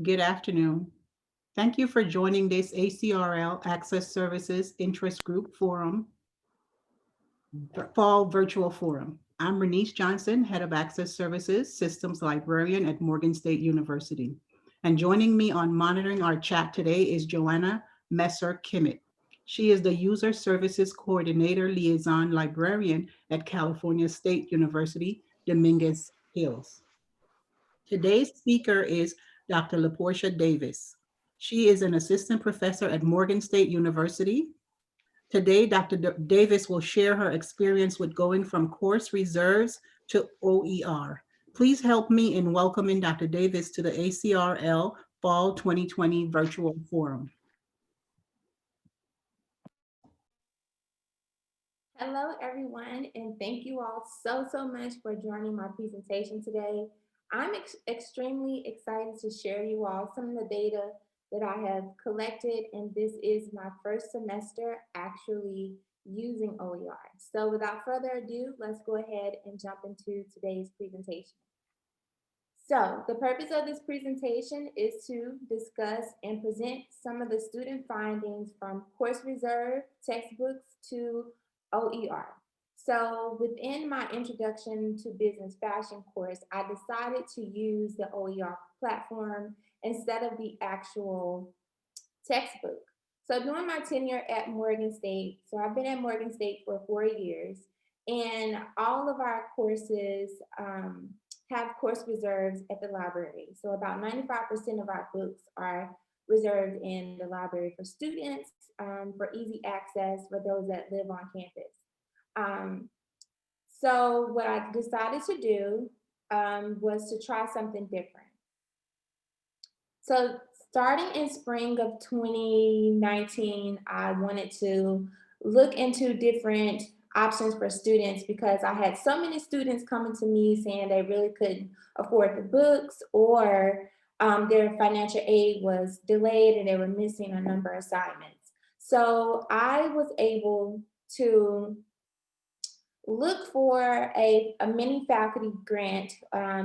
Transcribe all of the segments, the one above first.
Good afternoon. Thank you for joining this ACRL Access Services Interest Group Forum, Fall Virtual Forum. I'm Renice Johnson, Head of Access Services, Systems Librarian at Morgan State University. And joining me on monitoring our chat today is Joanna Messer-Kimmett. She is the User Services Coordinator Liaison Librarian at California State University, Dominguez Hills. Today's speaker is Dr. LaPorchia Davis. She is an assistant professor at Morgan State University. Today, Dr. Davis will share her experience with going from course reserves to OER. Please help me in welcoming Dr. Davis to the ACRL Fall 2020 Virtual Forum. Hello, everyone, and thank you all so much for joining my presentation today. I'm extremely excited to share you all some of the data that I have collected, and this is my first semester actually using OER. So without further ado, let's go ahead and jump into today's presentation. So the purpose of this presentation is to discuss and present some of the student findings from course reserve textbooks to OER. So within my Introduction to Business Fashion course, I decided to use the OER platform instead of the actual textbook. So during my tenure at Morgan State, so I've been at Morgan State for 4 years, and all of our courses have course reserves at the library. So about 95% of our books are reserved in the library for students, for easy access for those that live on campus. So what I decided to do was to try something different. So starting in spring of 2019, I wanted to look into different options for students because I had so many students coming to me saying they really couldn't afford the books, or their financial aid was delayed and they were missing a number of assignments. So I was able to look for a mini faculty grant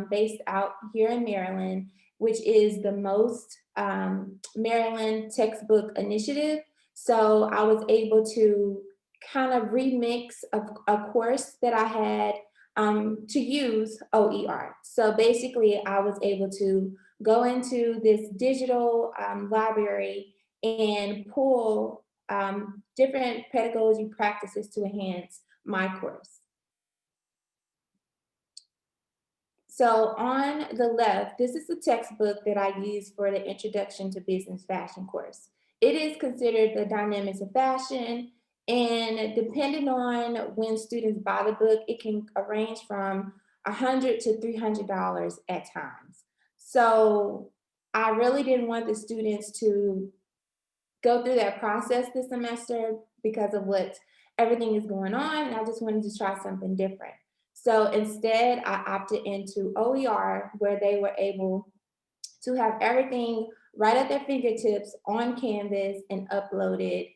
based out here in Maryland, which is the most Maryland textbook initiative. So I was able to kind of remix a course that I had to use OER. So basically I was able to go into this digital library and pull different pedagogy practices to enhance my course. So on the left, this is the textbook that I use for the Introduction to Business Fashion course. It is considered the dynamics of fashion, and depending on when students buy the book, it can range from $100 to $300 at times. So I really didn't want the students to go through that process this semester because of what everything is going on, and I just wanted to try something different. So instead, I opted into OER, where they were able to have everything right at their fingertips on Canvas and uploaded.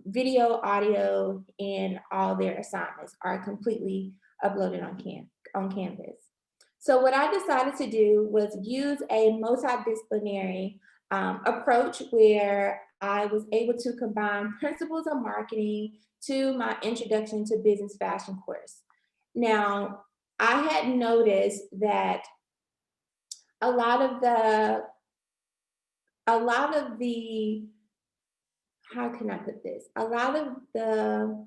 Video, audio, and all their assignments are completely uploaded on Canvas. So what I decided to do was use a multidisciplinary approach where I was able to combine principles of marketing to my Introduction to Business Fashion course. Now, I had noticed that a lot of the, how can I put this? A lot of the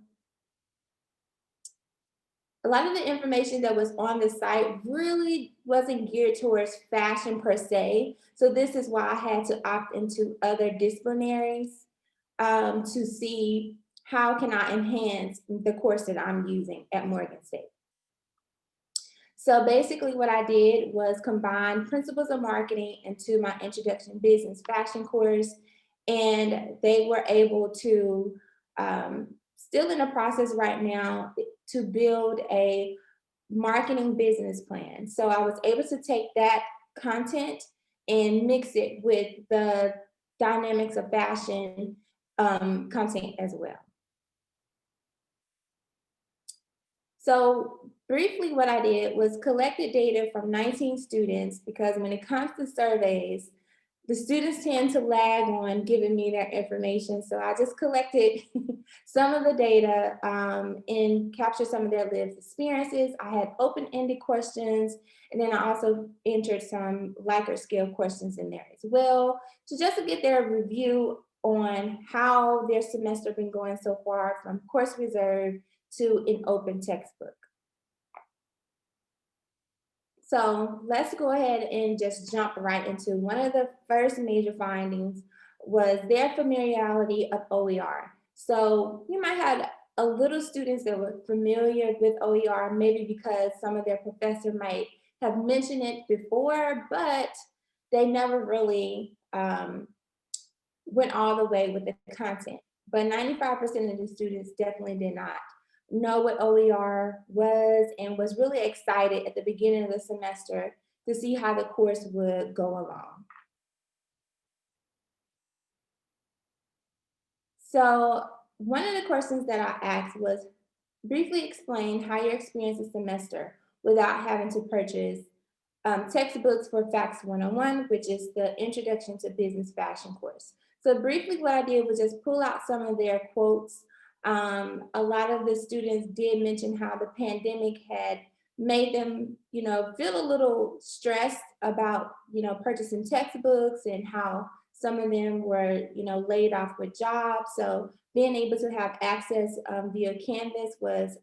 information that was on the site really wasn't geared towards fashion per se. So this is why I had to opt into other disciplinaries to see how can I enhance the course that I'm using at Morgan State. So basically what I did was combine principles of marketing into my Introduction Business Fashion course, and they were able to, still in the process right now, to build a marketing business plan. So I was able to take that content and mix it with the dynamics of fashion content as well. So briefly what I did was collected data from 19 students, because when it comes to surveys, the students tend to lag on giving me their information. So I just collected some of the data and captured some of their lived experiences. I had open-ended questions, and then I also entered some Likert scale questions in there as well, to just to get their review on how their semester been going so far, from course reserve to an open textbook. So let's go ahead and just jump right into one of the first major findings was their familiarity of OER. So you might have a little students that were familiar with OER, maybe because some of their professor might have mentioned it before, but they never really went all the way with the content. But 95% of the students definitely did not know what OER was and was really excited at the beginning of the semester to see how the course would go along. So one of the questions that I asked was, briefly explain how you experienced the semester without having to purchase textbooks for Facts 101, which is the Introduction to Business Fashion course. So briefly what I did was just pull out some of their quotes. A lot of the students did mention how the pandemic had made them, feel a little stressed about, purchasing textbooks, and how some of them were, laid off with jobs. So being able to have access via Canvas was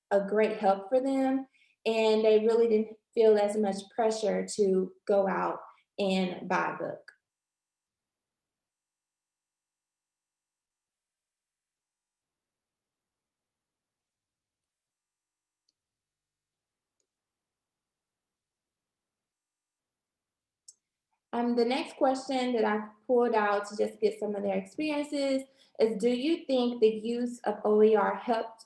a great help for them. And they really didn't feel as much pressure to go out and buy a book. The next question that I pulled out to just get some of their experiences is, do you think the use of OER helped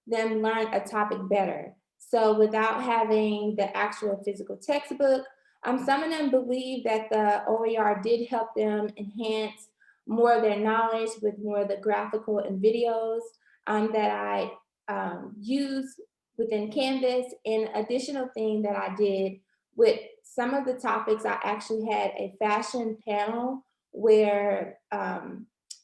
them learn a topic better? So without having the actual physical textbook, some of them believe that the OER did help them enhance more of their knowledge with more of the graphical and videos that I use within Canvas. An additional thing that I did with some of the topics, I actually had a fashion panel where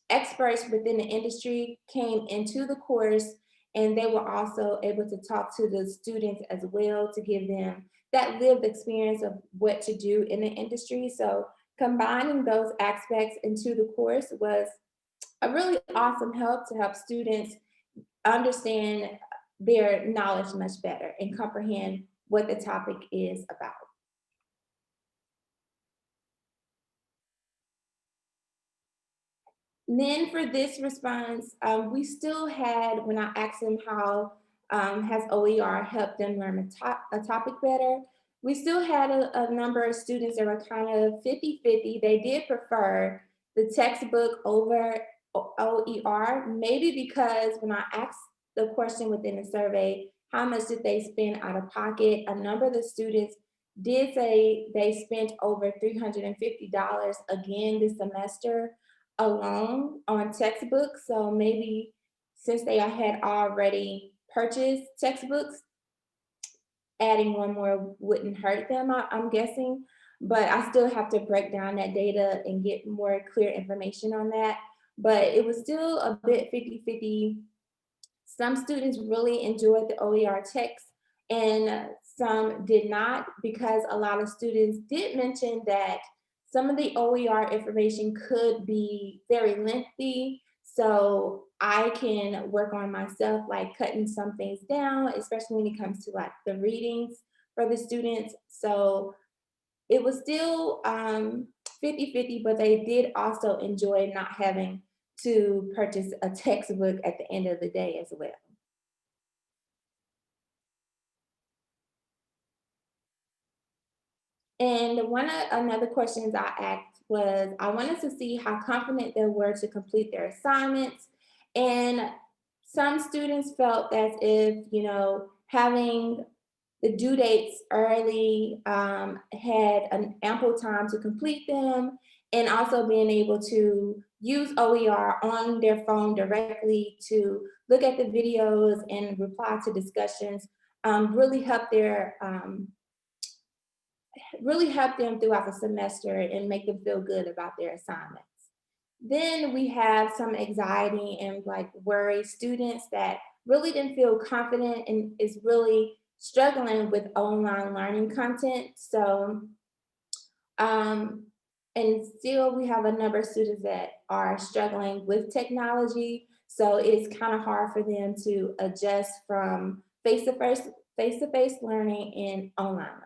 experts within the industry came into the course, and they were also able to talk to the students as well to give them that lived experience of what to do in the industry. So combining those aspects into the course was a really awesome help to help students understand their knowledge much better and comprehend what the topic is about. Then for this response, we still had, when I asked them how has OER helped them learn a topic better, we still had a number of students that were kind of 50-50. They did prefer the textbook over OER, maybe because when I asked the question within the survey, how much did they spend out of pocket, a number of the students did say they spent over $350 again this semester alone on textbooks. So maybe since they had already purchased textbooks, adding one more wouldn't hurt them, I'm guessing. But I still have to break down that data and get more clear information on that. But it was still a bit 50-50. Some students really enjoyed the OER text, and some did not, because a lot of students did mention that some of the OER information could be very lengthy. So I can work on myself, like cutting some things down, especially when it comes to like the readings for the students. So it was still 50-50, but they did also enjoy not having to purchase a textbook at the end of the day as well. And another questions I asked was, I wanted to see how confident they were to complete their assignments. And some students felt as if, having the due dates early had an ample time to complete them, and also being able to use OER on their phone directly to look at the videos and reply to discussions really helped really help them throughout the semester and make them feel good about their assignments. Then we have some anxiety and like worry students that really didn't feel confident and is really struggling with online learning content. So, um, and still we have a number of students that are struggling with technology. So it's kind of hard for them to adjust from face-to-face learning and online learning.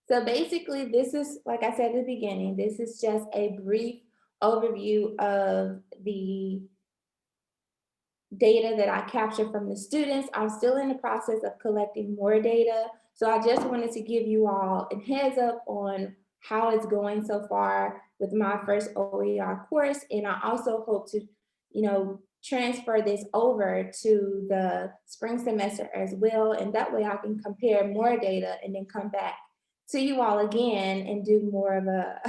So basically, this is, like I said at the beginning, this is just a brief overview of the data that I captured from the students. I'm still in the process of collecting more data. So I just wanted to give you all a heads up on how it's going so far with my first OER course. And I also hope to, transfer this over to the spring semester as well. And that way I can compare more data and then come back to you all again and do more of a,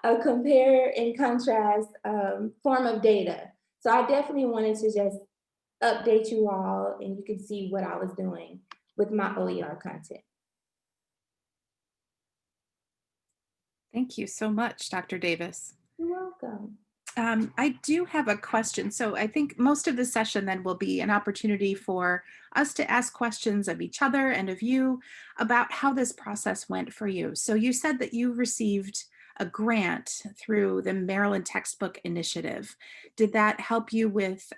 a compare and contrast form of data. So I definitely wanted to just update you all and you can see what I was doing with my OER content. Thank you so much, Dr. Davis. You're welcome. I do have a question. So I think most of the session then will be an opportunity for us to ask questions of each other and of you about how this process went for you. So you said that you received a grant through the Maryland Textbook Initiative. Did that help you with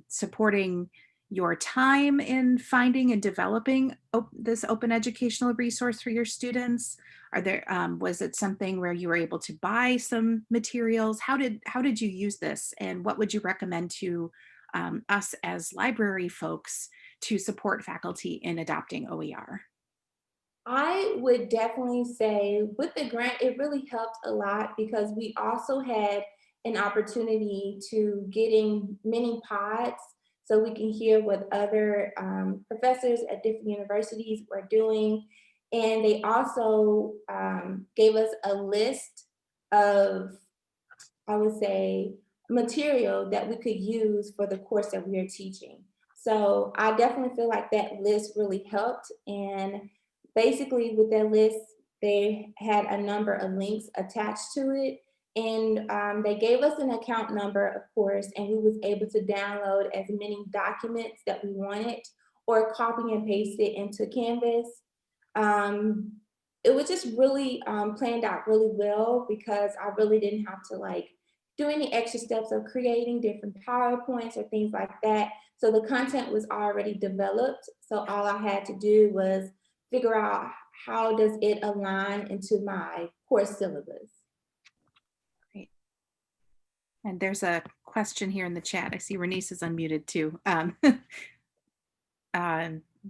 supporting your time in finding and developing this open educational resource for your students? Are there was it something where you were able to buy some materials? How did you use this, and what would you recommend to us as library folks to support faculty in adopting OER? I would definitely say with the grant, it really helped a lot because we also had an opportunity to getting mini pods so we can hear what other professors at different universities were doing. And they also gave us a list of, I would say, material that we could use for the course that we are teaching. So I definitely feel like that list really helped. And basically with that list, they had a number of links attached to it. And they gave us an account number, of course, and we was able to download as many documents that we wanted or copy and paste it into Canvas. Um, it was just really planned out really well because I really didn't have to like do any extra steps of creating different PowerPoints or things like that. So the content was already developed. So all I had to do was figure out how does it align into my course syllabus. Great. And there's a question here in the chat. I see Renice is unmuted too.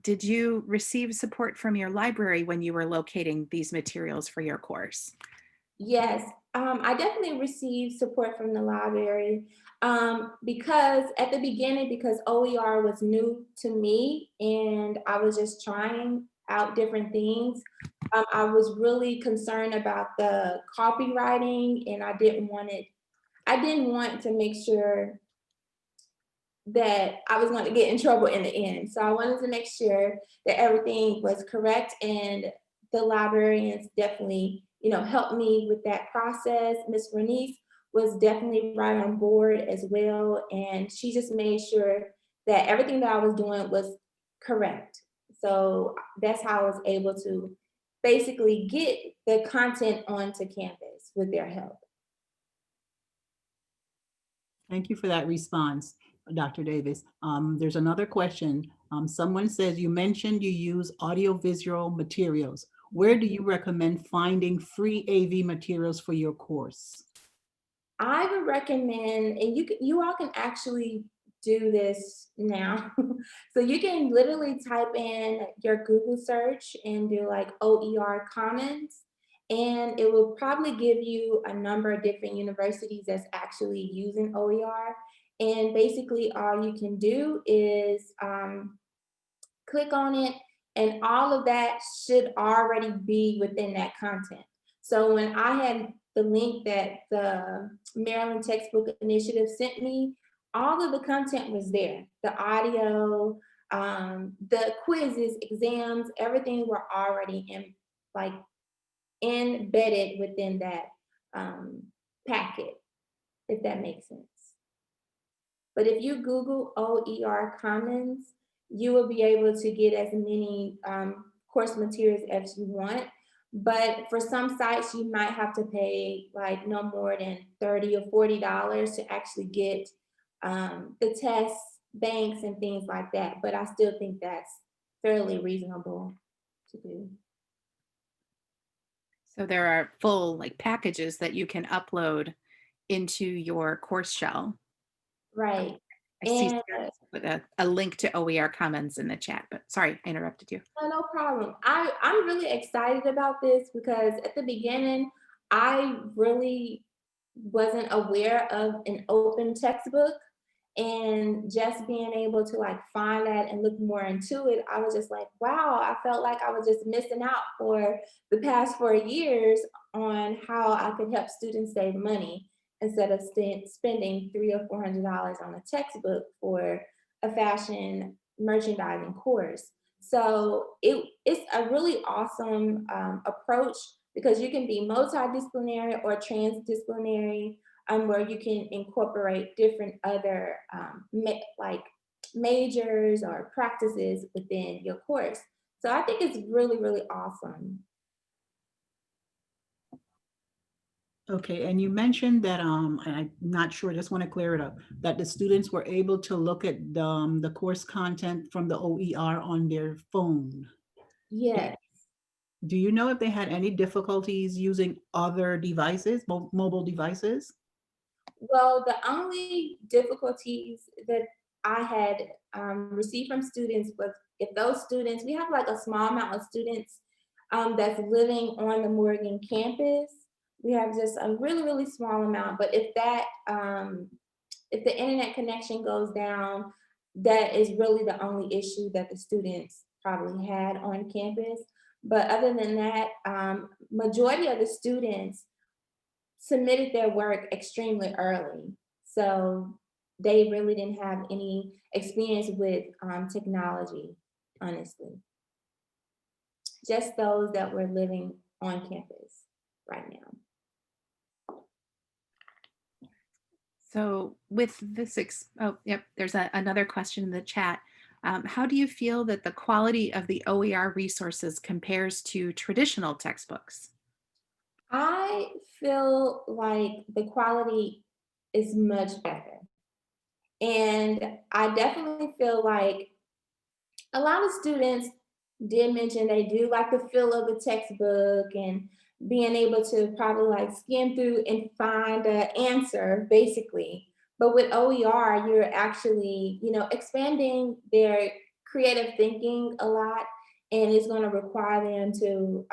Did you receive support from your library when you were locating these materials for your course? Yes, I definitely received support from the library because at the beginning, because OER was new to me and I was just trying out different things, I was really concerned about the copywriting and I didn't want to make sure that I was going to get in trouble in the end. So I wanted to make sure that everything was correct, and the librarians definitely, helped me with that process. Miss Renice was definitely right on board as well, and she just made sure that everything that I was doing was correct. So that's how I was able to basically get the content onto Canvas with their help. Thank you for that response, Dr. Davis. There's another question. Someone says, you mentioned you use audiovisual materials. Where do you recommend finding free AV materials for your course? I would recommend, and you all can actually do this now. So you can literally type in your Google search and do like OER Commons, and it will probably give you a number of different universities that's actually using OER. And basically all you can do is click on it, and all of that should already be within that content. So when I had the link that the Maryland Textbook Initiative sent me, all of the content was there. The audio, the quizzes, exams, everything were already embedded within that packet, if that makes sense. But if you Google OER Commons, you will be able to get as many course materials as you want. But for some sites, you might have to pay like no more than $30 or $40 to actually get the tests, banks, and things like that. But I still think that's fairly reasonable to do. So there are full like packages that you can upload into your course shell. Right. I see And Sarah with a link to OER Commons in the chat, but sorry, I interrupted you. no problem. I'm really excited about this because at the beginning, I really wasn't aware of an open textbook, and just being able to like find that and look more into it, I was just like, wow, I felt like I was just missing out for the past 4 years on how I could help students save money instead of spending $300 or $400 on a textbook for a fashion merchandising course. So it's a really awesome approach because you can be multidisciplinary or transdisciplinary, where you can incorporate different other like majors or practices within your course. So I think it's really, really awesome. Okay, and you mentioned that, I'm not sure, just want to clear it up, that the students were able to look at the course content from the OER on their phone. Yes. Do you know if they had any difficulties using other devices, mobile devices? Well, the only difficulties that I had received from students was if those students, we have like a small amount of students that's living on the Morgan campus. We have just a really, really small amount. But if the internet connection goes down, that is really the only issue that the students probably had on campus. But other than that, majority of the students submitted their work extremely early. So they really didn't have any experience with technology, honestly. Just those that were living on campus right now. So with this, oh, yep, there's another question in the chat. How do you feel that the quality of the OER resources compares to traditional textbooks? I feel like the quality is much better. And I definitely feel like a lot of students did mention they do like the feel of the textbook and being able to probably like skim through and find an answer basically. But with OER, you're actually, expanding their creative thinking a lot, and it's going to require them to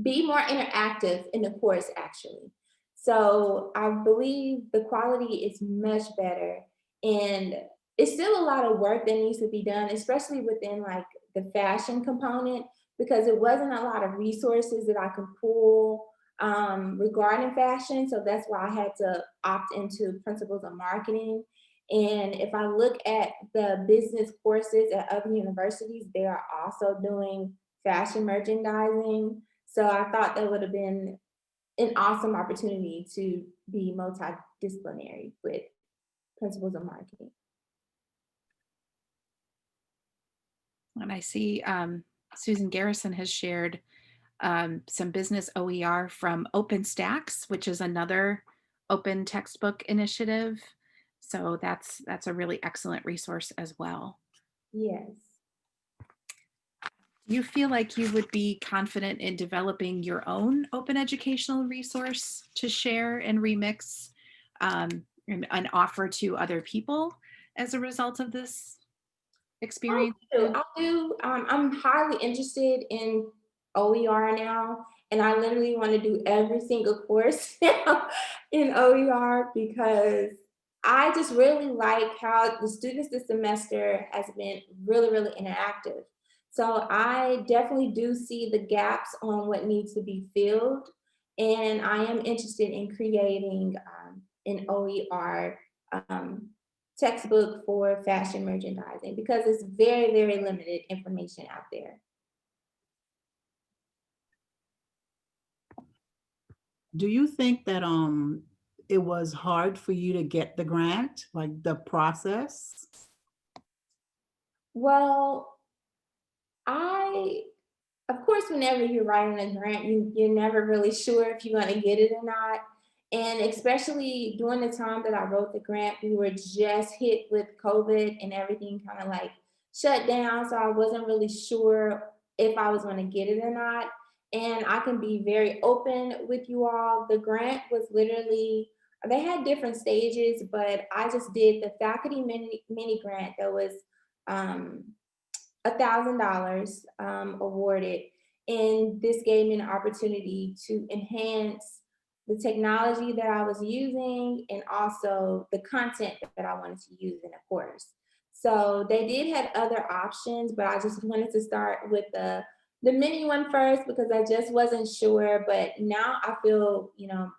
be more interactive in the course actually. So I believe the quality is much better, and it's still a lot of work that needs to be done, especially within like the fashion component, because it wasn't a lot of resources that I could pull regarding fashion. So that's why I had to opt into principles of marketing. And if I look at the business courses at other universities, they are also doing fashion merchandising. So I thought that would have been an awesome opportunity to be multidisciplinary with principles of marketing. And I see Susan Garrison has shared some business OER from OpenStax, which is another open textbook initiative. So that's a really excellent resource as well. Yes. Do you feel like you would be confident in developing your own open educational resource to share and remix and offer to other people as a result of this experience? I do. I'm highly interested in OER now, and I literally want to do every single course now in OER because I just really like how the students this semester has been really, really interactive. So I definitely do see the gaps on what needs to be filled, and I am interested in creating an OER textbook for fashion merchandising because it's very, very limited information out there. Do you think that it was hard for you to get the grant, like the process? Well, of course, whenever you're writing a grant, you're never really sure if you're going to get it or not. And especially during the time that I wrote the grant, we were just hit with COVID and everything kind of like shut down. So I wasn't really sure if I was going to get it or not. And I can be very open with you all. The grant was literally, they had different stages, but I just did the faculty mini grant that was um, $1,000 awarded. And this gave me an opportunity to enhance the technology that I was using and also the content that I wanted to use in a course. So they did have other options, but I just wanted to start with the mini one first because I just wasn't sure. But now I feel,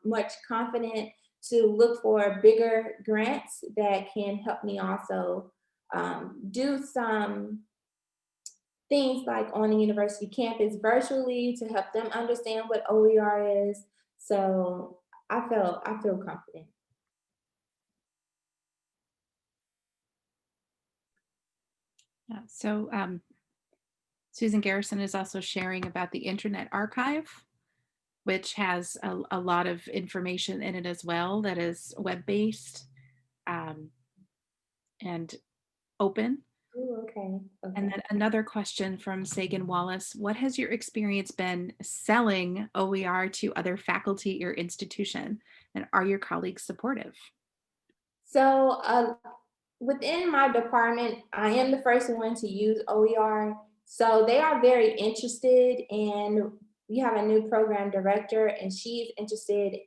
much confident to look for bigger grants that can help me also do some things like on the university campus virtually to help them understand what OER is. So I feel confident. Yeah, so Susan Garrison is also sharing about the Internet Archive, which has a lot of information in it as well that is web-based and open. Ooh, okay. And then another question from Sagan Wallace: what has your experience been selling OER to other faculty at your institution? And are your colleagues supportive? So within my department, I am the first one to use OER. So they are very interested, and we have a new program director, and she's interested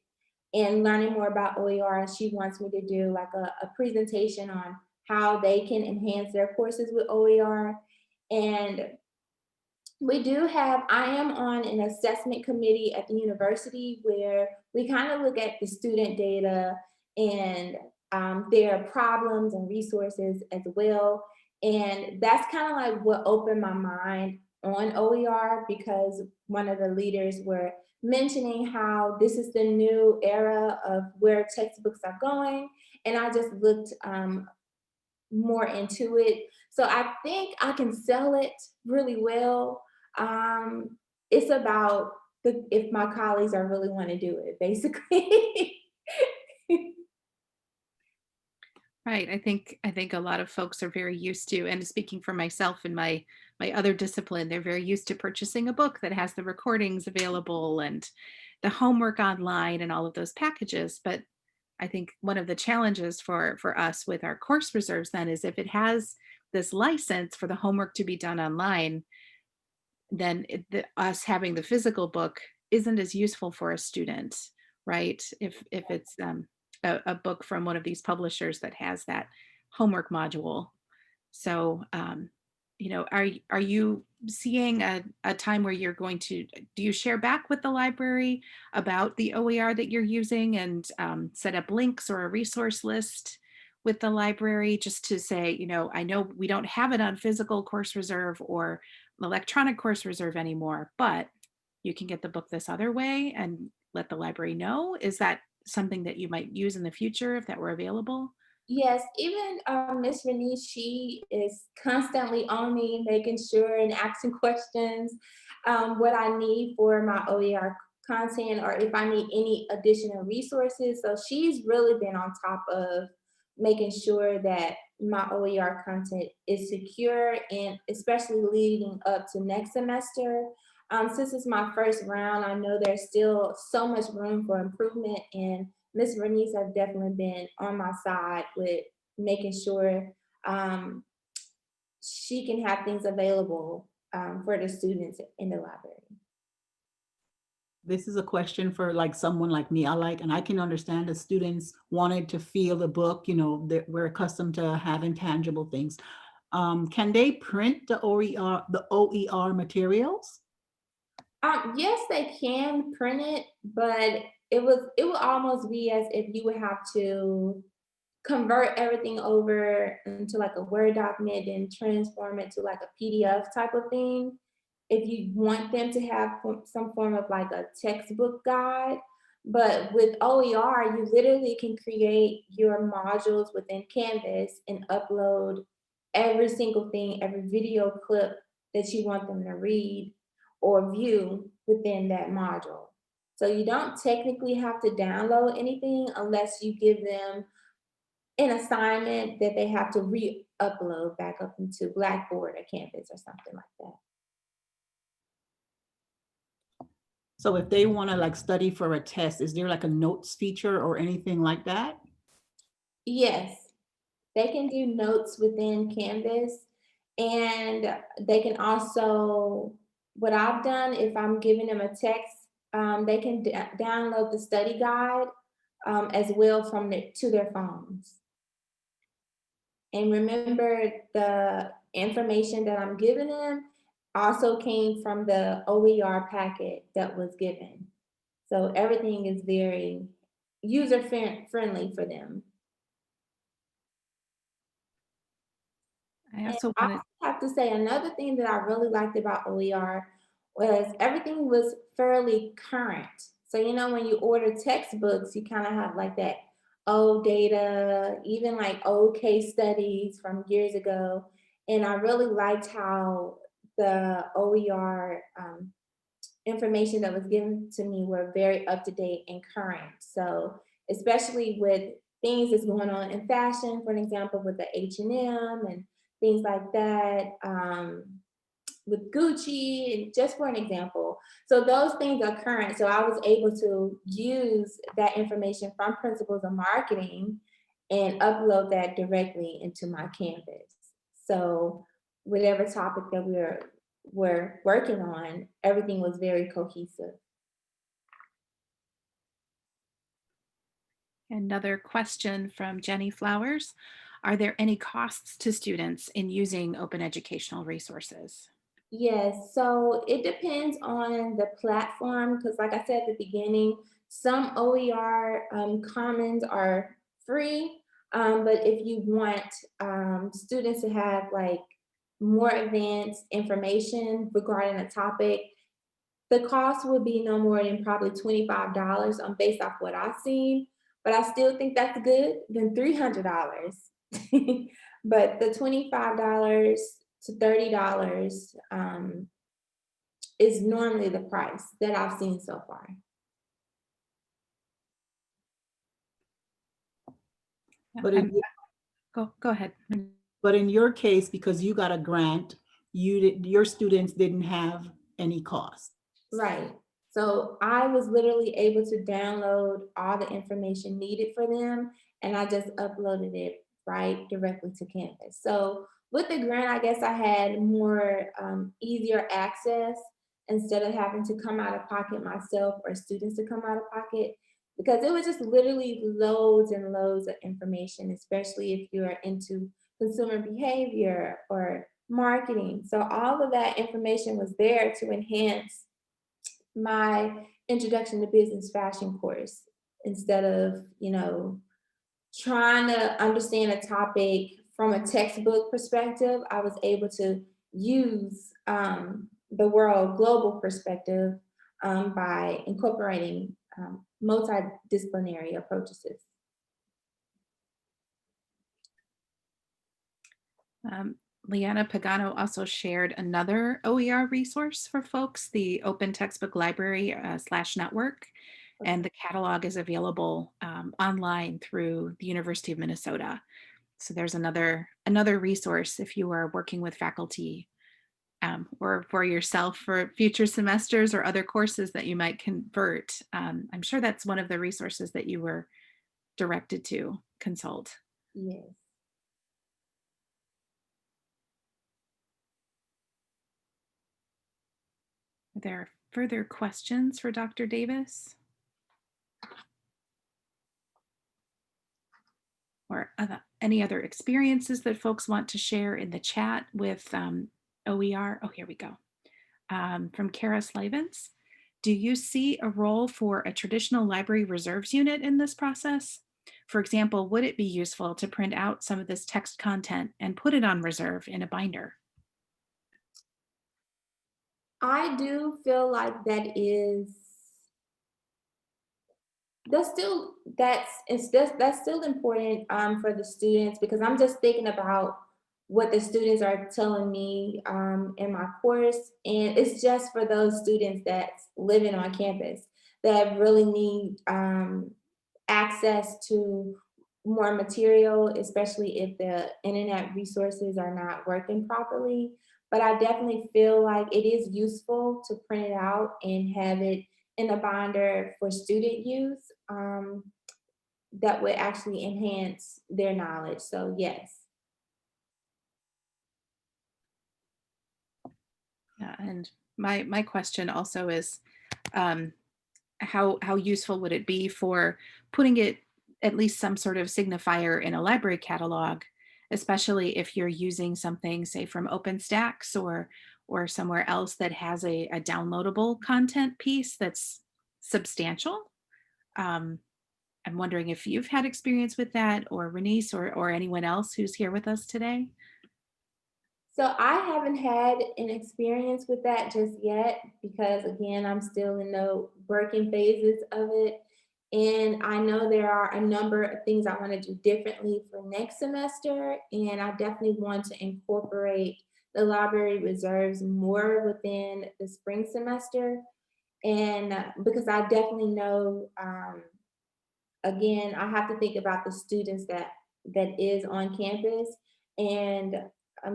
in learning more about OER. And she wants me to do like a presentation on how they can enhance their courses with OER. And I am on an assessment committee at the university where we kind of look at the student data and their problems and resources as well. And that's kind of like what opened my mind on OER because one of the leaders were mentioning how this is the new era of where textbooks are going. And I just looked more into it. So I think I can sell it really well. It's about if my colleagues are really want to do it, basically. Right. I think a lot of folks are very used to, and speaking for myself in my other discipline, they're very used to purchasing a book that has the recordings available and the homework online and all of those packages. But I think one of the challenges for us with our course reserves then is if it has this license for the homework to be done online, then us having the physical book isn't as useful for a student, right? If it's a book from one of these publishers that has that homework module. So, are you seeing a time where you're going to, do you share back with the library about the OER that you're using and set up links or a resource list with the library just to say, I know we don't have it on physical course reserve or electronic course reserve anymore, but you can get the book this other way, and let the library know? Is that something that you might use in the future if that were available? Yes, even Miss Renee, she is constantly on me, making sure and asking questions what I need for my OER content or if I need any additional resources. So she's really been on top of making sure that my OER content is secure and especially leading up to next semester. Since it's my first round, I know there's still so much room for improvement, and Miss Bernice has definitely been on my side with making sure she can have things available for the students in the library. This is a question for like someone like me. And I can understand the students wanted to feel the book, that we're accustomed to having tangible things. Can they print the OER materials? Yes, they can print it, but it will almost be as if you would have to convert everything over into like a Word document and transform it to like a PDF type of thing. If you want them to have some form of like a textbook guide. But with OER, you literally can create your modules within Canvas and upload every single thing, every video clip that you want them to read or view within that module. So you don't technically have to download anything unless you give them an assignment that they have to re-upload back up into Blackboard or Canvas or something like that. So if they want to like study for a test, is there like a notes feature or anything like that? Yes, they can do notes within Canvas, and they can also, what I've done, if I'm giving them a text, they can download the study guide as well from to their phones. And remember, the information that I'm giving them also came from the OER packet that was given. So everything is very user friendly for them. I And also I wanted, have to say, another thing that I really liked about OER was everything was fairly current. So, you know, when you order textbooks, you kind of have like that old data, even like old case studies from years ago. And I really liked how the OER information that was given to me were very up to date and current. So, especially with things that's going on in fashion, for an example, with the H&M and things like that, with Gucci, and just for an example. So those things are current. So I was able to use that information from Principles of Marketing and upload that directly into my Canvas. So whatever topic that we're working on, everything was very cohesive. another question from Jenny Flowers. Are there any costs to students in using open educational resources? Yes, so it depends on the platform because, like I said at the beginning, some OER commons are free, but if you want students to have like more advanced information regarding a topic, the cost would be no more than probably $25 based off what I've seen. But I still think that's good than $300. But the $25 to $30 is normally the price that I've seen so far. But Um, in, go ahead. but in your case, because you got a grant, your students didn't have any cost. Right. So I was literally able to download all the information needed for them, and I just uploaded it right directly to Canvas. So with the grant, I guess I had more easier access instead of having to come out of pocket myself or students to come out of pocket, because it was just literally loads and loads of information, especially if you're into consumer behavior or marketing. So all of that information was there to enhance my introduction to business fashion course instead of, you know, trying to understand a topic from a textbook perspective. I was able to use the world global perspective by incorporating multidisciplinary approaches. Leanna Pagano also shared another OER resource for folks, the Open Textbook Library / Network, and the catalog is available online through the University of Minnesota. So there's another resource if you are working with faculty or for yourself for future semesters or other courses that you might convert. I'm sure that's one of the resources that you were directed to consult. Yes. Are there further questions for Dr. Davis? Or any other experiences that folks want to share in the chat with OER? Oh, here we go. From Kara Slavens. Do you see a role for a traditional library reserves unit in this process? For example, would it be useful to print out some of this text content and put it on reserve in a binder? I do feel like that's still important for the students, because I'm just thinking about what the students are telling me in my course, and it's just for those students that's living on campus that really need access to more material, especially if the internet resources are not working properly. But I definitely feel like it is useful to print it out and have it in a binder for student use, that would actually enhance their knowledge. So yes. Yeah, and my question also is, um, how useful would it be for putting it, at least some sort of signifier in a library catalog, especially if you're using something, say, from OpenStax or somewhere else that has a downloadable content piece that's substantial. Um, I'm wondering if you've had experience with that, or Renice, or anyone else who's here with us today. So I haven't had an experience with that just yet, because again, I'm still in the working phases of it. And I know there are a number of things I want to do differently for next semester. And I definitely want to incorporate the library reserves more within the spring semester. And because I definitely know, again, I have to think about the students that is on campus. And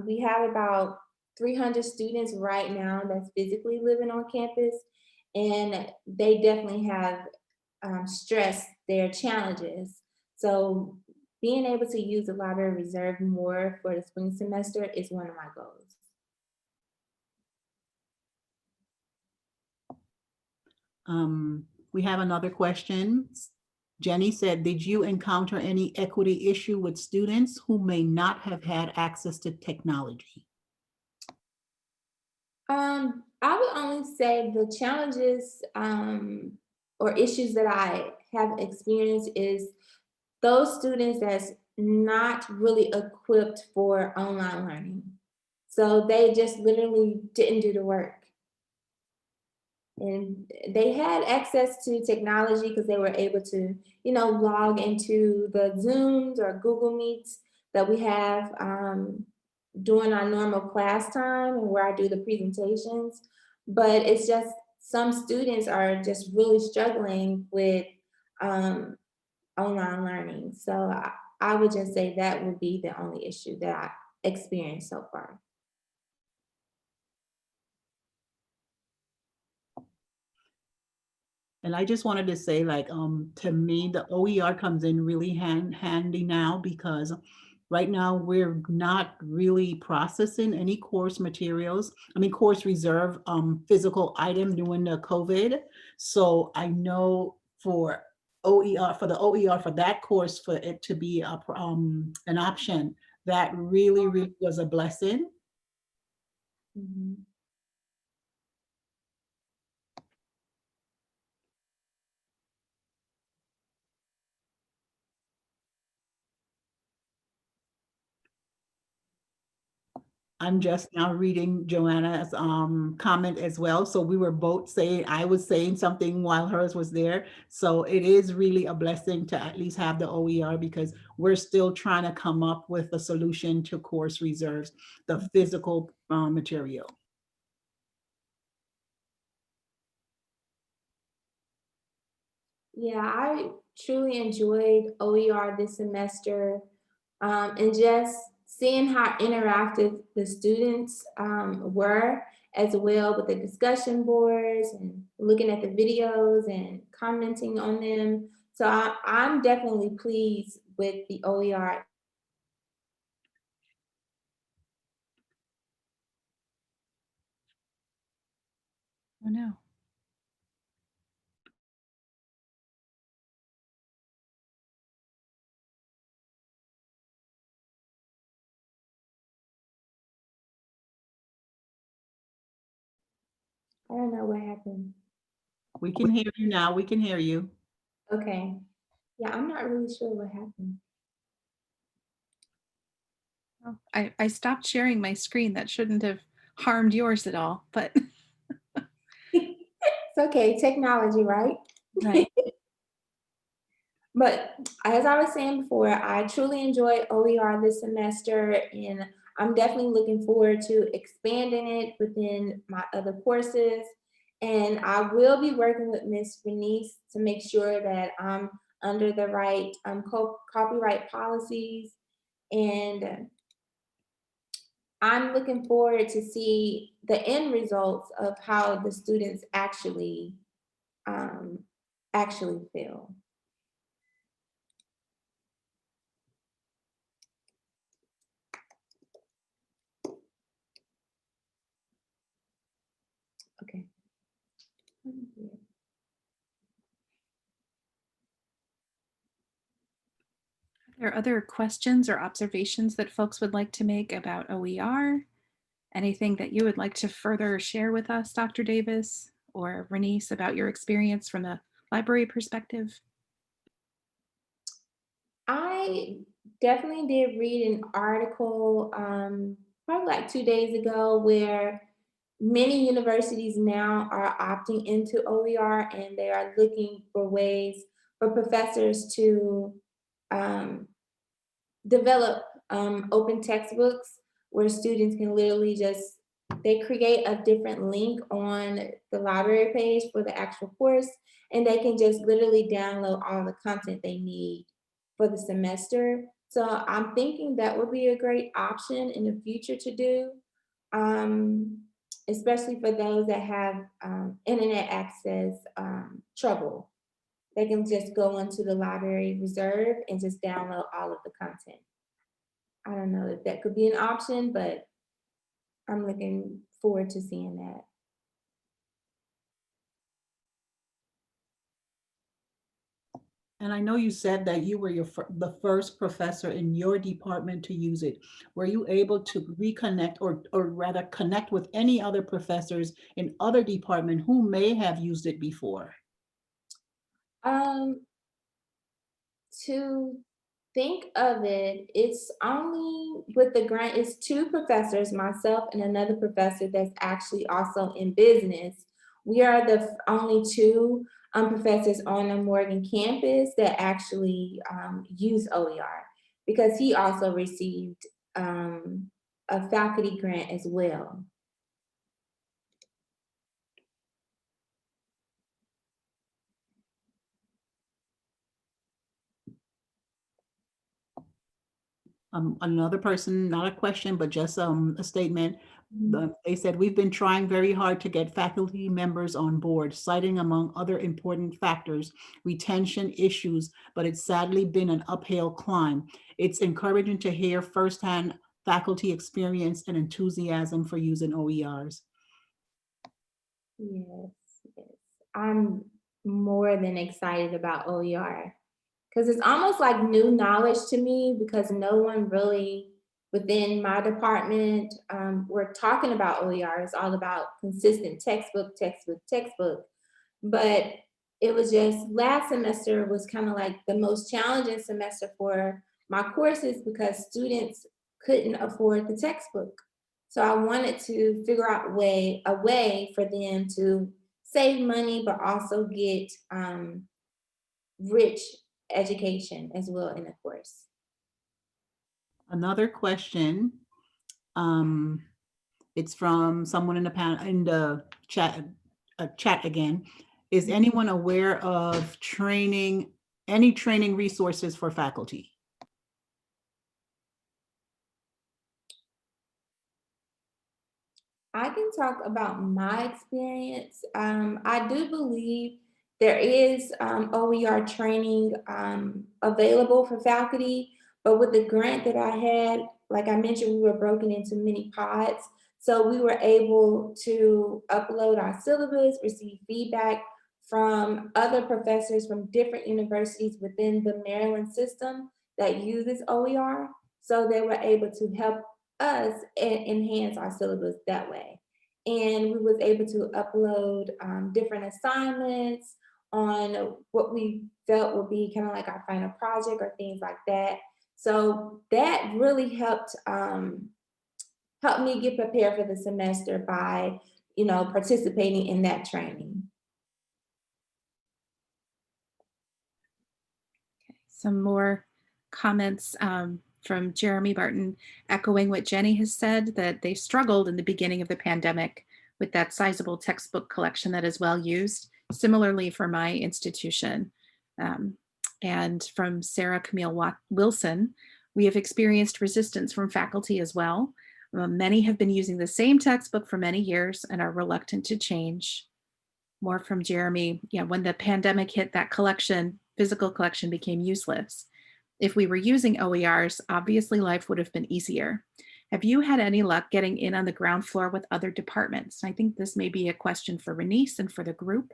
we have about 300 students right now that's physically living on campus, and they definitely have stressed their challenges. So being able to use the library reserve more for the spring semester is one of my goals. We have another question. Jenny said, did you encounter any equity issue with students who may not have had access to technology? I would only say the challenges or issues that I have experienced is those students that's not really equipped for online learning. So they just literally didn't do the work. And they had access to technology because they were able to, log into the Zooms or Google Meets that we have during our normal class time and where I do the presentations. But it's just some students are just really struggling with um, online learning. So I would just say that would be the only issue that I experienced so far. And I just wanted to say, like, to me, the OER comes in really handy now, because right now we're not really processing any course materials. I mean, course reserve physical item during the COVID. So I know for OER, for the OER for that course, for it to be an option, that really, really was a blessing. Mhm. I'm just now reading Joanna's comment as well. So we were both saying, I was saying something while hers was there. So it is really a blessing to at least have the OER, because we're still trying to come up with a solution to course reserves, the physical material. Yeah, I truly enjoyed OER this semester, and just seeing how interactive the students were, as well with the discussion boards and looking at the videos and commenting on them. So I'm definitely pleased with the OER. Oh no. I don't know what happened. We can hear you now. We can hear you. Okay. Yeah, I'm not really sure what happened. Oh, I stopped sharing my screen. That shouldn't have harmed yours at all, but It's okay, technology, right? right. But as I was saying before, I truly enjoyed OER this semester, and I'm definitely looking forward to expanding it within my other courses. And I will be working with Miss Bernice to make sure that I'm under the right copyright policies. And I'm looking forward to see the end results of how the students um, actually feel. Okay. Are there other questions or observations that folks would like to make about OER? Anything that you would like to further share with us, Dr. Davis or Renice, about your experience from the library perspective? I definitely did read an article probably like 2 days ago where many universities now are opting into OER and they are looking for ways for professors to um, develop open textbooks where students can literally just they create a different link on the library page for the actual course, and they can just literally download all the content they need for the semester. So I'm thinking that would be a great option in the future to do, um, especially for those that have internet access trouble. They can just go into the library reserve and just download all of the content. I don't know if that could be an option, but I'm looking forward to seeing that. And I know you said that you were the first professor in your department to use it. Were you able to reconnect or rather connect with any other professors in other departments who may have used it before? Um, to think of it, it's only with the grant, it's two professors, myself and another professor that's actually also in business. We are the only two professors on the Morgan campus that actually use OER because he also received a faculty grant as well. Another person, not a question, but just a statement. They said, we've been trying very hard to get faculty members on board, citing among other important factors, retention issues, but it's sadly been an uphill climb. It's encouraging to hear firsthand faculty experience and enthusiasm for using OERs. Yes, yes. I'm more than excited about OER because it's almost like new knowledge to me because no one really within my department, we're talking about OER. It's all about consistent textbook, textbook, textbook. But it was just last semester was kind of like the most challenging semester for my courses because students couldn't afford the textbook. So I wanted to figure out a way for them to save money, but also get rich education as well in the course. Another question, um, it's from someone in the panel, in the chat again. Is anyone aware of any training resources for faculty? I can talk about my experience. I do believe there is OER training available for faculty, but with the grant that I had, like I mentioned, we were broken into many pods. So we were able to upload our syllabus, receive feedback from other professors from different universities within the Maryland system that uses OER. So they were able to help us enhance our syllabus that way. And we was able to upload different assignments on what we felt would be kind of like our final project or things like that. So that really helped me get prepared for the semester by, participating in that training. Some more comments from Jeremy Barton, echoing what Jenny has said, that they struggled in the beginning of the pandemic with that sizable textbook collection that is well used. Similarly for my institution. And from Sarah Camille Wilson, we have experienced resistance from faculty as well. Many have been using the same textbook for many years and are reluctant to change. More from Jeremy, yeah, when the pandemic hit, that collection, physical collection, became useless. If we were using OERs, obviously life would have been easier. Have you had any luck getting in on the ground floor with other departments? I think this may be a question for Renice and for the group.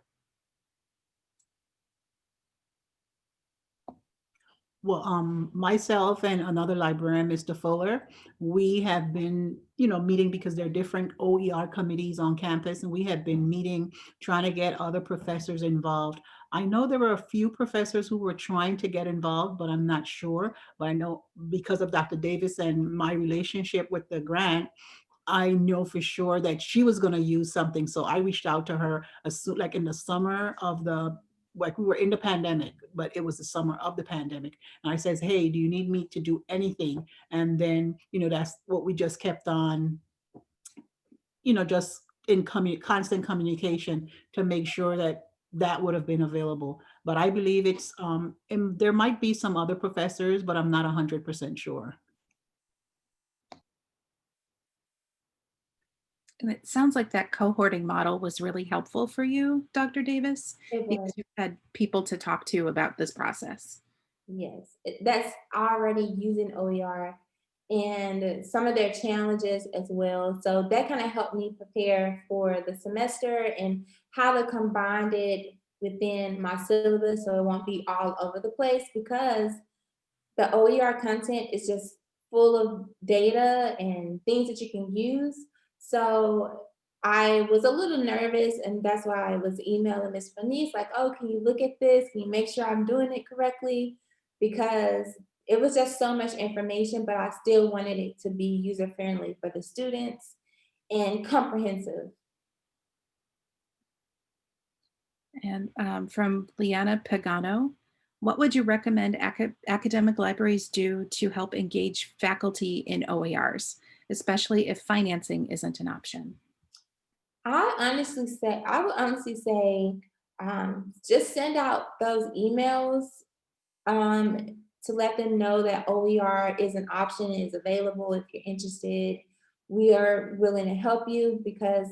Well, myself and another librarian, Mr. Fuller, we have been, meeting because there are different OER committees on campus, and we have been meeting, trying to get other professors involved. I know there were a few professors who were trying to get involved, but I'm not sure. But I know because of Dr. Davis and my relationship with the grant, I know for sure that she was going to use something. So I reached out to her like in the summer of like we were in the pandemic, but it was the summer of the pandemic. And I says, hey, do you need me to do anything? And then, that's what we just kept on, just in constant communication to make sure that that would have been available. But I believe it's, and there might be some other professors, but I'm not 100% sure. And it sounds like that cohorting model was really helpful for you, Dr. Davis, It because was. you had people to talk to about this process. Yes, that's already using OER and some of their challenges as well. So that kind of helped me prepare for the semester and how to combine it within my syllabus so it won't be all over the place, because the OER content is just full of data and things that you can use. So I was a little nervous, and that's why I was emailing Ms. Fanice, like, oh, can you look at this? Can you make sure I'm doing it correctly? Because it was just so much information, but I still wanted it to be user-friendly for the students and comprehensive. And from Liana Pagano, what would you recommend academic libraries do to help engage faculty in OERs, especially if financing isn't an option? I would honestly say, just send out those emails to let them know that OER is an option and is available if you're interested. We are willing to help you because,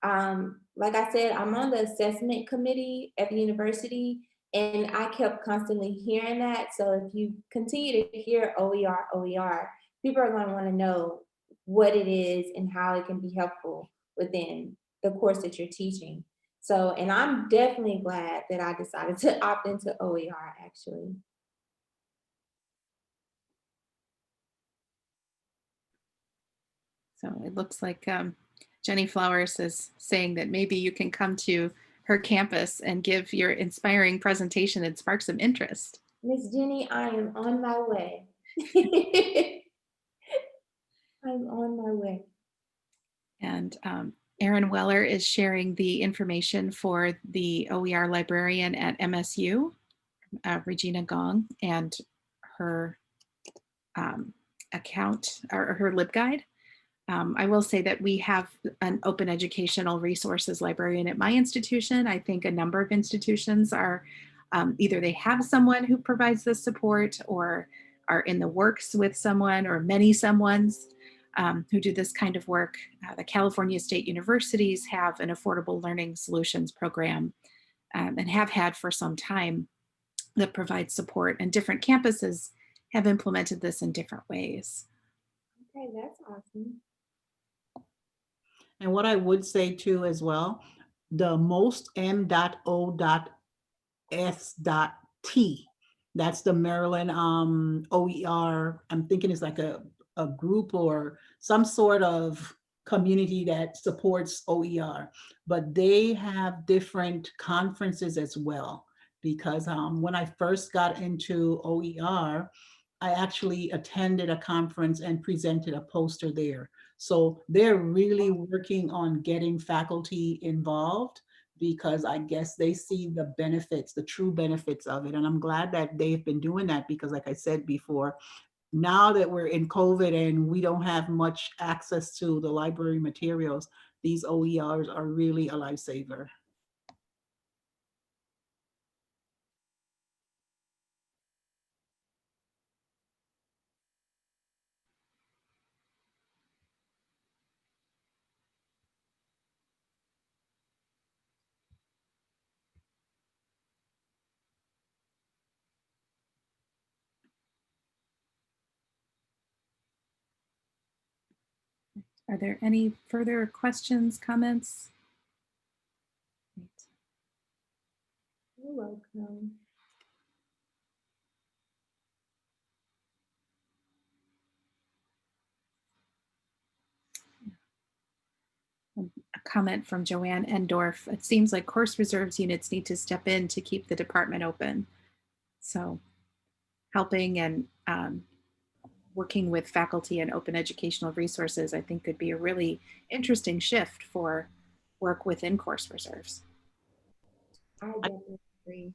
like I said, I'm on the assessment committee at the university, and I kept constantly hearing that. So if you continue to hear OER, people are going to want to know what it is and how it can be helpful within the course that you're teaching. So, and I'm definitely glad that I decided to opt into OER actually. So it looks like Jenny Flowers is saying that maybe you can come to her campus and give your inspiring presentation and spark some interest. Miss Jenny, I am on my way. I'm on my way. And Erin Weller is sharing the information for the OER librarian at MSU, Regina Gong, and her account or her LibGuide. I will say that we have an open educational resources librarian at my institution. I think a number of institutions are either they have someone who provides this support or are in the works with someone or many someones who do this kind of work. The California State Universities have an affordable learning solutions program and have had for some time that provides support, and different campuses have implemented this in different ways. Okay, that's awesome. And what I would say too as well, the most M.O.S.T, that's the Maryland OER. I'm thinking it's like a group or some sort of community that supports OER, but they have different conferences as well. because when I first got into OER, I actually attended a conference and presented a poster there. So they're really working on getting faculty involved because I guess they see the benefits, the true benefits of it. And I'm glad that they've been doing that because, like I said before, now that we're in COVID and we don't have much access to the library materials, these OERs are really a lifesaver. Are there any further questions, comments? You're welcome. A comment from Joanne Endorf. It seems like course reserves units need to step in to keep the department open. So helping and working with faculty and open educational resources, I think could be a really interesting shift for work within course reserves. I definitely agree.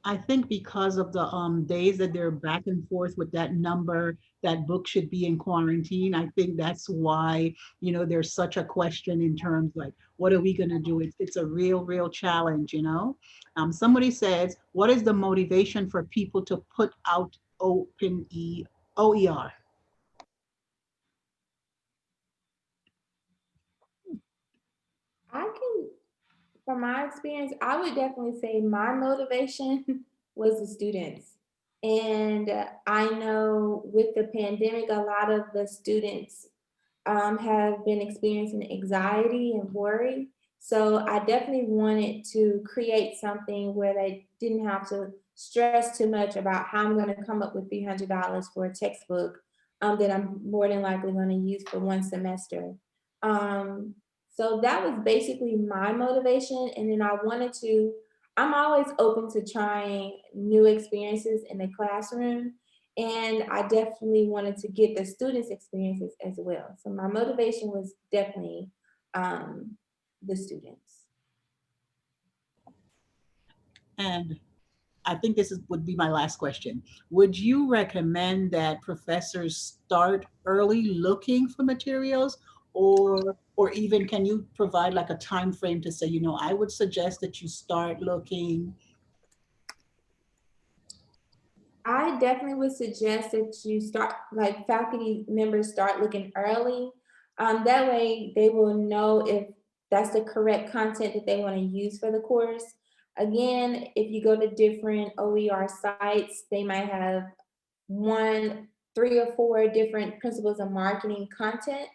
I think because of the days that they're back and forth with that number, that book should be in quarantine. I think that's why, you know, there's such a question in terms like, what are we going to do? It's a real challenge, you know. Somebody says, what is the motivation for people to put out OER? I can, from my experience, I would definitely say my motivation was the students. And I know with the pandemic, a lot of the students have been experiencing anxiety and worry. So I definitely wanted to create something where they didn't have to stress too much about how I'm going to come up with $300 for a textbook that I'm more than likely going to use for one semester. Um, so that was basically my motivation. And then I wanted to, I'm always open to trying new experiences in the classroom. And I definitely wanted to get the students' experiences as well. So my motivation was definitely the students. And I think would be my last question. Would you recommend that professors start early looking for materials, or even can you provide like a time frame to say, you know, I would suggest that you start looking? I definitely would suggest that you start, like faculty members start looking early. That way they will know if that's the correct content that they want to use for the course. Again, if you go to different OER sites, they might have one, 3 or 4 different principles of marketing content.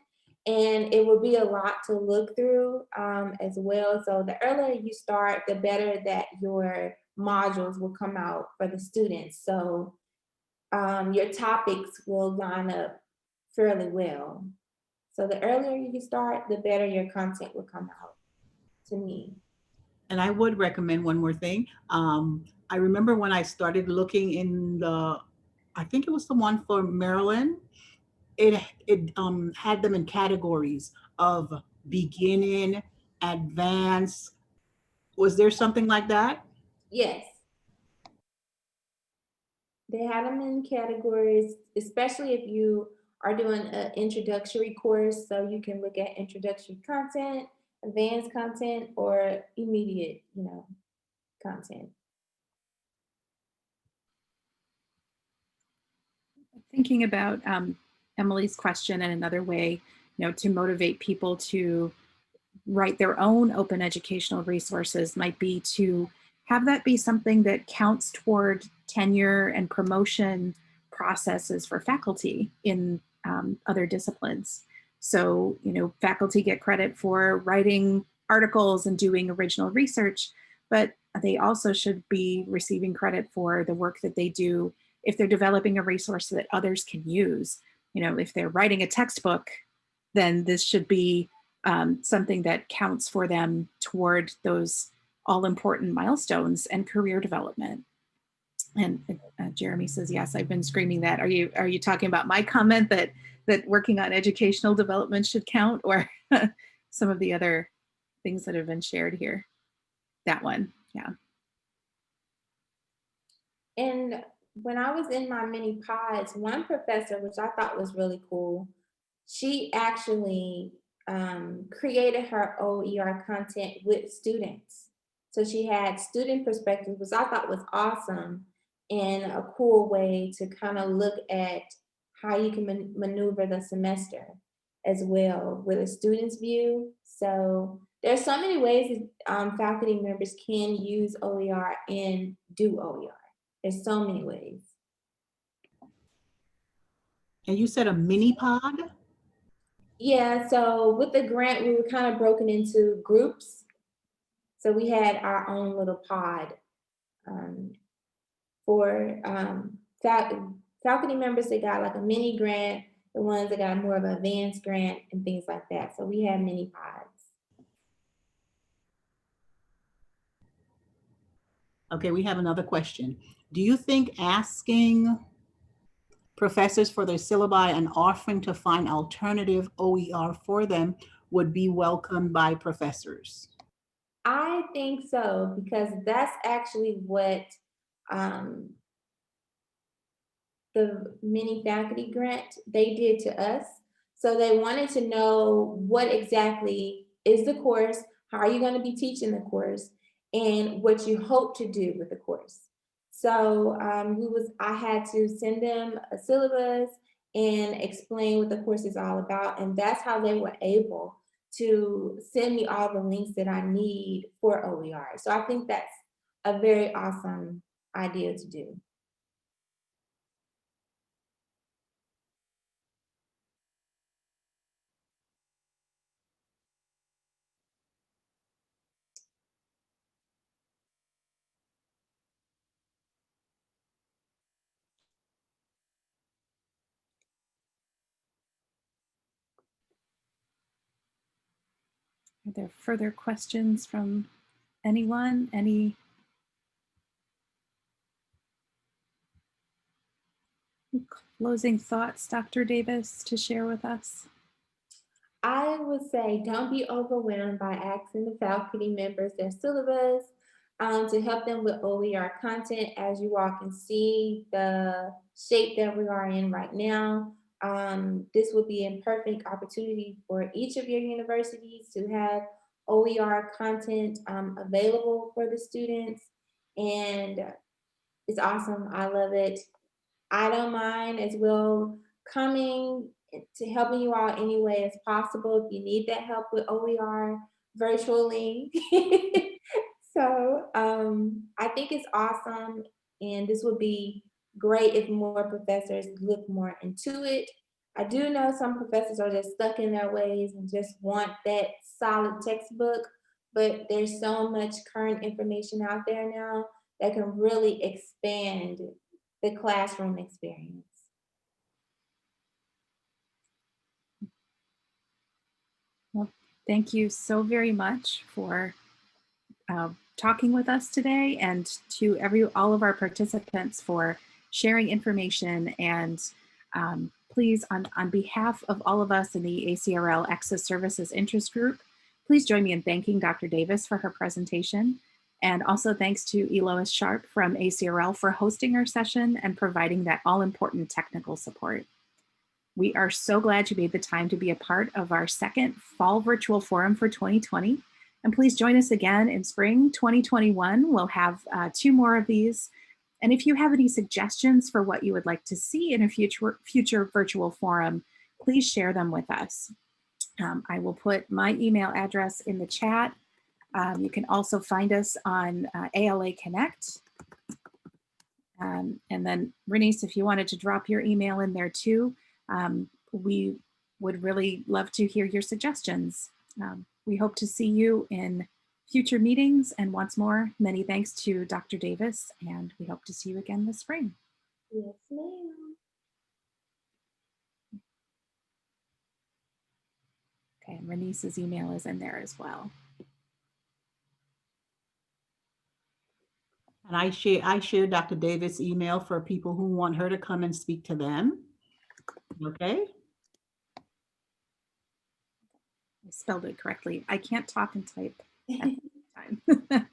And it will be a lot to look through as well. So the earlier you start, the better that your modules will come out for the students. So your topics will line up fairly well. So the earlier you start, the better your content will come out to me. And I would recommend one more thing. I remember when I started looking I think it was the one for Maryland, it had them in categories of beginning, advanced. Was there something like that? Yes, they have them in categories, especially if you are doing an introductory course. So you can look at introductory content, advanced content, or immediate, content. Thinking about Emily's question and another way, to motivate people to write their own open educational resources might be to have that be something that counts toward tenure and promotion processes for faculty in other disciplines. So, faculty get credit for writing articles and doing original research, but they also should be receiving credit for the work that they do if they're developing a resource that others can use. If they're writing a textbook, then this should be something that counts for them toward those all important milestones and career development. And Jeremy says, yes, I've been screaming that. Are you talking about my comment that working on educational development should count, or some of the other things that have been shared here? That one, yeah. And when I was in my mini pods, one professor, which I thought was really cool, she actually created her OER content with students. So she had student perspectives, which I thought was awesome and a cool way to kind of look at how you can maneuver the semester as well with a student's view. So there's so many ways that faculty members can use OER and do OER. There's so many ways. And you said a mini pod? Yeah, so with the grant, we were kind of broken into groups. So we had our own little pod for faculty members that got like a mini grant, the ones that got more of an advanced grant and things like that. So we had mini pods. Okay, we have another question. Do you think asking professors for their syllabi and offering to find alternative OER for them would be welcomed by professors? I think so, because that's actually what the mini faculty grant they did to us. So they wanted to know what exactly is the course, how are you going to be teaching the course, and what you hope to do with the course. So I had to send them a syllabus and explain what the course is all about, and that's how they were able to send me all the links that I need for OER. So I think that's a very awesome idea to do. Are there further questions from anyone? Any closing thoughts, Dr. Davis, to share with us? I would say don't be overwhelmed by asking the faculty members their syllabus to help them with OER content as you all can see the shape that we are in right now. This would be a perfect opportunity for each of your universities to have OER content available for the students, and it's awesome. I love it. I don't mind as well coming to helping you all any way as possible if you need that help with OER virtually. So I think it's awesome, and this would be great if more professors look more into it. I do know some professors are just stuck in their ways and just want that solid textbook, but there's so much current information out there now that can really expand the classroom experience. Well, thank you so very much for talking with us today, and to all of our participants for sharing information. And please, on behalf of all of us in the ACRL Access Services Interest Group, please join me in thanking Dr. Davis for her presentation. And also thanks to Elois Sharp from ACRL for hosting our session and providing that all-important technical support. We are so glad you made the time to be a part of our second Fall Virtual Forum for 2020. And please join us again in spring 2021. We'll have 2 more of these. And if you have any suggestions for what you would like to see in a future virtual forum, please share them with us. I will put my email address in the chat. You can also find us on ALA Connect. And then Renice, if you wanted to drop your email in there too, we would really love to hear your suggestions. We hope to see you in future meetings. And once more, many thanks to Dr. Davis, and we hope to see you again this spring. Yes, ma'am. Okay, and Renice's email is in there as well. And I share Dr. Davis' email for people who want her to come and speak to them. Okay. I spelled it correctly. I can't talk and type at the same time.